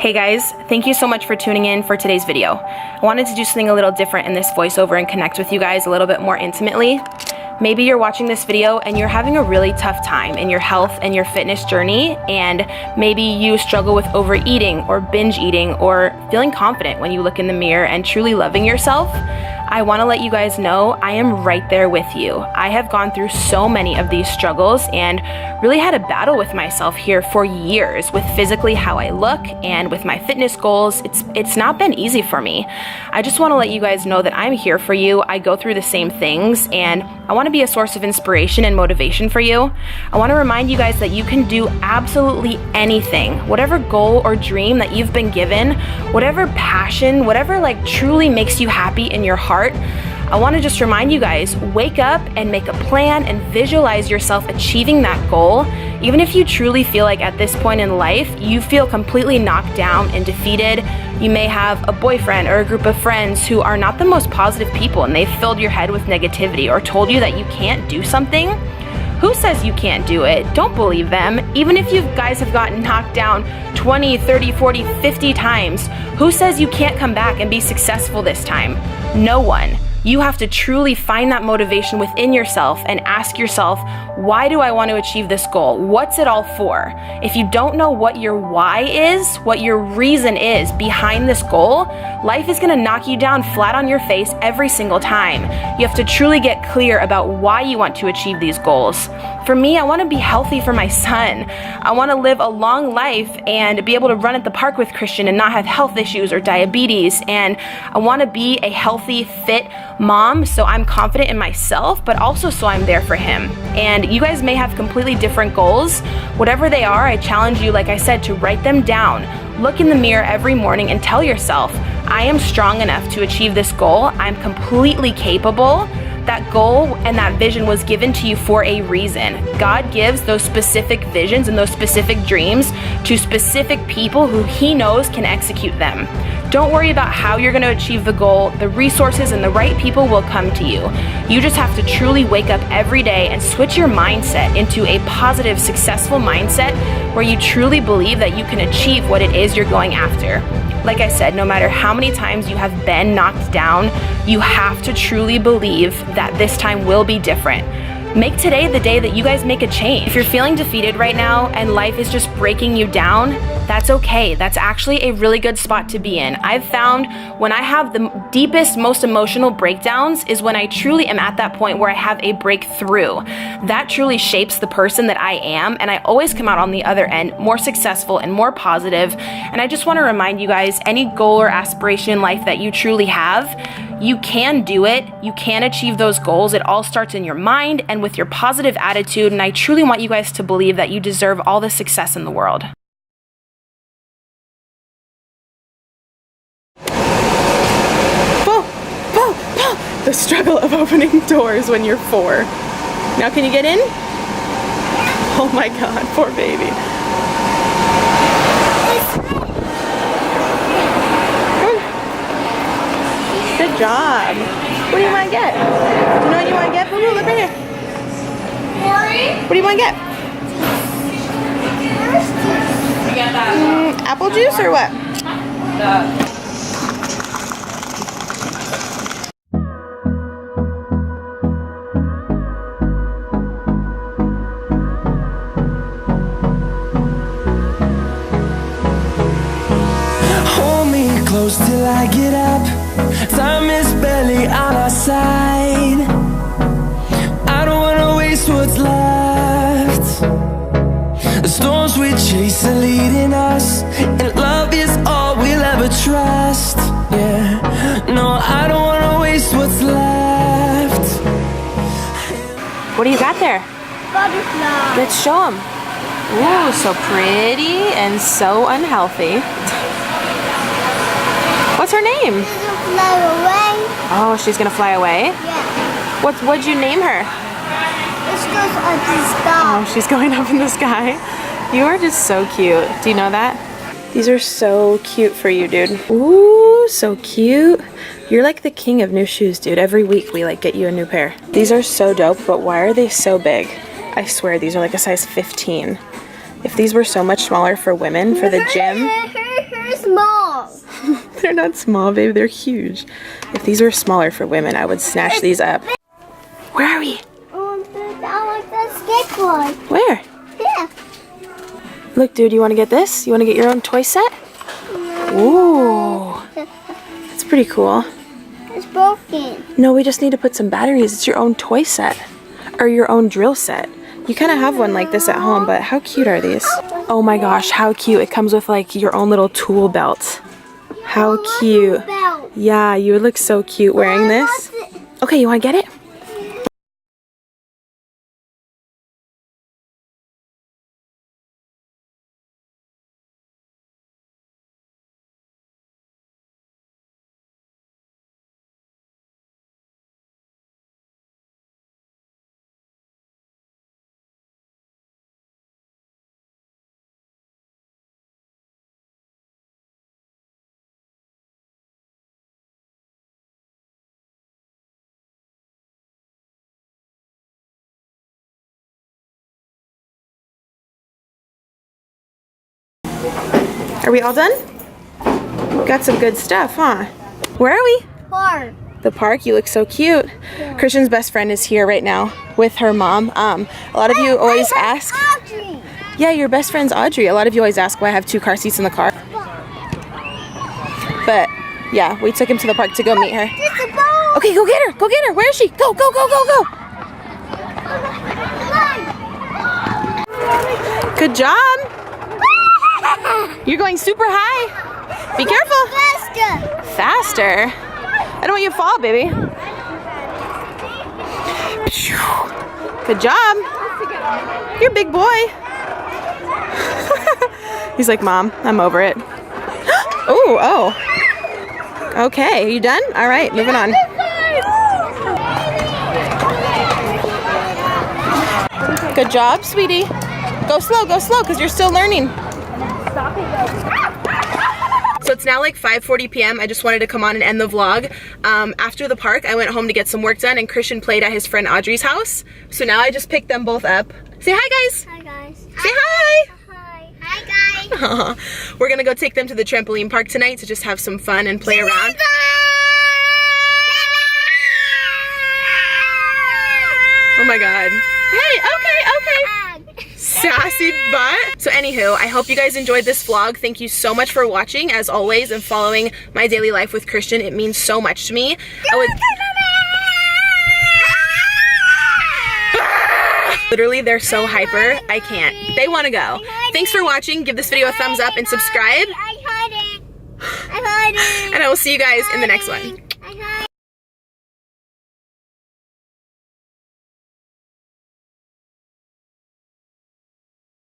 Hey guys, thank you so much for tuning in for today's video. I wanted to do something a little different in this voiceover and connect with you guys a little bit more intimately. Maybe you're watching this video and you're having a really tough time in your health and your fitness journey, and maybe you struggle with overeating or binge eating or feeling confident when you look in the mirror and truly loving yourself. I want to let you guys know I am right there with you. I have gone through so many of these struggles and really had a battle with myself here for years with physically how I look and with my fitness goals. It's not been easy for me. I just want to let you guys know that I'm here for you. I go through the same things and I want to be a source of inspiration and motivation for you. I want to remind you guys that you can do absolutely anything, whatever goal or dream that you've been given, whatever passion, whatever truly makes you happy in your heart. I want to just remind you guys, wake up and make a plan and visualize yourself achieving that goal. Even if you truly feel like at this point in life, you feel completely knocked down and defeated. You may have a boyfriend or a group of friends who are not the most positive people and they've filled your head with negativity or told you that you can't do something. Who says you can't do it? Don't believe them. Even if you guys have gotten knocked down 20, 30, 40, 50 times, who says you can't come back and be successful this time? No one. You have to truly find that motivation within yourself and ask yourself, why do I want to achieve this goal? What's it all for? If you don't know what your why is, what your reason is behind this goal, life is going to knock you down flat on your face every single time. You have to truly get clear about why you want to achieve these goals. For me, I want to be healthy for my son. I want to live a long life and be able to run at the park with Christian and not have health issues or diabetes. And I want to be a healthy, fit mom, so I'm confident in myself, but also so I'm there for him. And you guys may have completely different goals. Whatever they are, I challenge you, like I said, to write them down. Look in the mirror every morning and tell yourself, I am strong enough to achieve this goal. I'm completely capable. That goal and that vision was given to you for a reason. God gives those specific visions and those specific dreams to specific people who He knows can execute them. Don't worry about how you're going to achieve the goal. The resources and the right people will come to you. You just have to truly wake up every day and switch your mindset into a positive, successful mindset where you truly believe that you can achieve what it is you're going after. Like I said, no matter how many times you have been knocked down, you have to truly believe that this time will be different. Make today the day that you guys make a change. If you're feeling defeated right now and life is just breaking you down, that's okay. That's actually a really good spot to be in. I've found when I have the deepest, most emotional breakdowns is when I truly am at that point where I have a breakthrough. That truly shapes the person that I am, and I always come out on the other end more successful and more positive. And I just want to remind you guys, any goal or aspiration in life that you truly have, you can do it. You can achieve those goals. It all starts in your mind and with your positive attitude, and I truly want you guys to believe that you deserve all the success in the world. The struggle of opening doors when you're 4. Now can you get in? Oh my God, poor baby. Good job. What do you want to get? Do you know what you want to get? Boo Boo, look right here. What do you want to get? Apple juice or what? Close till I get up. Time is barely on our side. I don't wanna waste what's left. The storms we chase are leading us, and love is all we'll ever trust. Yeah, no, I don't wanna waste what's left. What do you got there? Butterfly. Let's show them. Ooh, so pretty and so unhealthy. What's her name? She's gonna fly away. Oh, she's gonna fly away? Yeah. What'd you name her? This goes up in the sky. Oh, she's going up in the sky. You are just so cute. Do you know that? These are so cute for you, dude. Ooh, so cute. You're like the king of new shoes, dude. Every week we get you a new pair. These are so dope, but why are they so big? I swear these are like a size 15. If these were so much smaller for women, for the gym. small. They're not small, babe. They're huge. If these were smaller for women, I would snatch these up. Where are we? I want the skateboard. Where? Here. Look, dude, you want to get this? You want to get your own toy set? Ooh. That's pretty cool. It's broken. No, we just need to put some batteries. It's your own toy set. Or your own drill set. You kind of have one like this at home, but how cute are these? Oh my gosh, how cute. It comes with like your own little tool belt. How cute. Belt. Yeah, you would look so cute wearing this. Okay, you want to get it? Are we all done? Got some good stuff, huh? Where are we? Park. The park. You look so cute. Yeah. Christian's best friend is here right now with her mom. A lot of you always ask. Audrey. Yeah, your best friend's Audrey. A lot of you always ask why I have 2 car seats in the car. But yeah, we took him to the park to go meet her. Okay, go get her. Go get her. Where is she? Go, go, go, go, go. Good job. You're going super high. Be careful. Faster. Faster? I don't want you to fall, baby. Good job. You're a big boy. He's like, Mom, I'm over it. Oh. Okay, are you done? All right, moving on. Good job, sweetie. Go slow, because you're still learning. So it's now like 5:40 p.m. I just wanted to come on and end the vlog. After the park, I went home to get some work done, and Christian played at his friend Audrey's house. So now I just picked them both up. Say hi, guys. Hi, guys. Say hi. Hi. Hi, guys. We're gonna go take them to the trampoline park tonight to just have some fun and play around. Oh my God. Hey, okay. Sassy butt. So anywho, I hope you guys enjoyed this vlog. Thank you so much for watching, as always, and following my daily life with Christian. It means so much to me. Literally, they're so hyper, I can't. They want to go. Thanks for watching. Give this video a thumbs up and subscribe. I heard it. And I will see you guys in the next one.